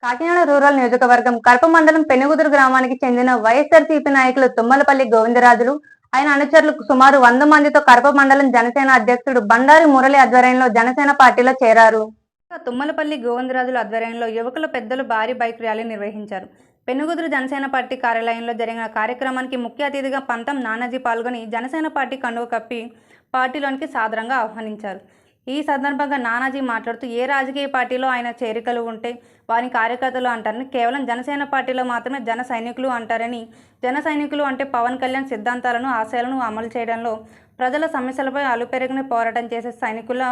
Kakinada rural నియోజకవర్గం కడప మండలం పెనుగుదురు గ్రామానికి చెందిన వైఎస్ఆర్సీపీ నాయకులు తుమ్మలపల్లి గోవిందరాజులు ఆయన అనుచరులు సుమారు 100 మందితో కడప మండలం జనసేన అధ్యక్షుడు బండారి మురళి ఆధ్వర్యంలో జనసేన పార్టీలో చేరారు. తుమ్మలపల్లి గోవిందరాజుల ఆధ్వర్యంలో యువకుల పెద్దలు భారీ బైక్ ర్యాలీ నిర్వహించారు. పెనుగుదురు జనసేన పార్టీ కార్యాలయంలో జరిగిన కార్యక్రమానికి ముఖ్య అతిథిగా పంతం నానాజీ పాల్గొని జనసేన పార్టీ కండువ కప్పి పార్టీలోనికి సాదరంగా ఆహ్వానించారు. ఈ సందర్భంగా నానాజీ మాట్లాడుతూ ఏ రాజకీయ పార్టీలో ఆయన చేరికలు ఉంటే వారిని కార్యకర్తలు అంటారని, కేవలం జనసేన పార్టీలో మాత్రమే జన సైనికులు అంటారని, జన సైనికులు అంటే పవన్ కళ్యాణ్ సిద్ధాంతాలను ఆశయాలను అమలు చేయడంలో ప్రజల సమస్యలపై అలుపెరగని పోరాటం చేసే సైనికుల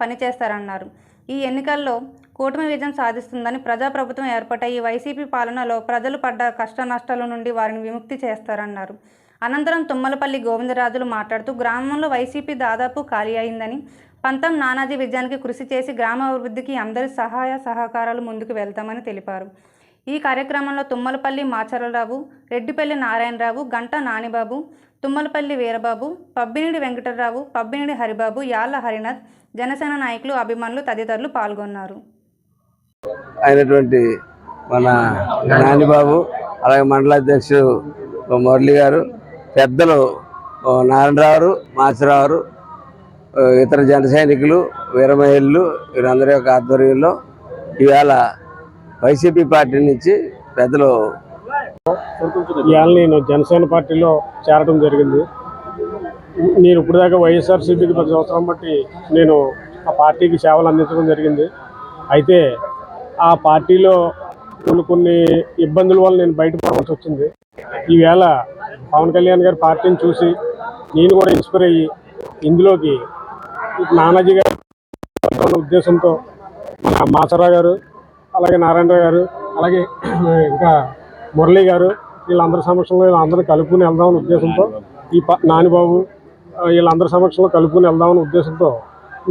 పనిచేస్తారన్నారు. ఈ ఎన్నికల్లో కూటమి విజయం సాధిస్తుందని, ప్రజాప్రభుత్వం ఏర్పడ్డ ఈ వైసీపీ పాలనలో ప్రజలు పడ్డ కష్ట నష్టాల నుండి వారిని విముక్తి చేస్తారన్నారు. అనంతరం తుమ్మలపల్లి గోవిందరాజులు మాట్లాడుతూ గ్రామంలో వైసీపీ దాదాపు ఖాళీ అయిందని, పంతం నానాజీ విజయానికి కృషి చేసి గ్రామ అభివృద్ధికి అందరి సహాయ సహకారాలు ముందుకు వెళ్తామని తెలిపారు. ఈ కార్యక్రమంలో తుమ్మలపల్లి మాచరరావు, రెడ్డిపల్లి నారాయణరావు, గంట నానిబాబు, తుమ్మలపల్లి వీరబాబు, పబ్బినిడి వెంకటరావు, పబ్బినిడి హరిబాబు, యాళ్ల హరినాథ్, జనసేన నాయకులు, అభిమానులు తదితరులు పాల్గొన్నారు. అయినటువంటి మన నానిబాబు, అలాగే మండల అధ్యక్షుడు మురళి గారు, పెద్దలు నారాయణరావు, మాచరావు, ఇతర జన సైనికులు, వీరమహిళలు వీరందరి యొక్క ఆధ్వర్యంలో ఇవాళ వైసీపీ పార్టీ నుంచి పెద్దలు ఇవాళ నేను జనసేన పార్టీలో చేరడం జరిగింది. నేను ఇప్పుడు దాకా వైఎస్ఆర్సీపీకి 10 సంవత్సరం బట్టి నేను ఆ పార్టీకి సేవలు అందించడం జరిగింది. అయితే ఆ పార్టీలో కొన్ని ఇబ్బందుల వల్ల నేను బయటపడవలసి వచ్చింది. ఈవేళ పవన్ కళ్యాణ్ గారి పార్టీని చూసి నేను కూడా ఇన్స్పైర్ అయ్యి ఇందులోకి నానాజీ గారి ఉద్దేశంతో మాచరా గారు, అలాగే నారాయణరావు గారు, అలాగే ఇంకా మురళి గారు, వీళ్ళందరి సమక్షంలో వీళ్ళందరూ కలుపుకుని వెళ్దామని ఉద్దేశంతో, ఈ నానిబాబు వీళ్ళందరి సమక్షంలో కలుపుకుని వెళ్దామని ఉద్దేశంతో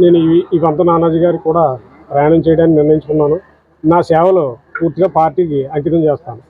నేను ఈ పంత నానాజీ గారికి కూడా ప్రయాణం చేయడానికి నిర్ణయించుకున్నాను. నా సేవలు పూర్తిగా పార్టీకి అంకితం చేస్తాను.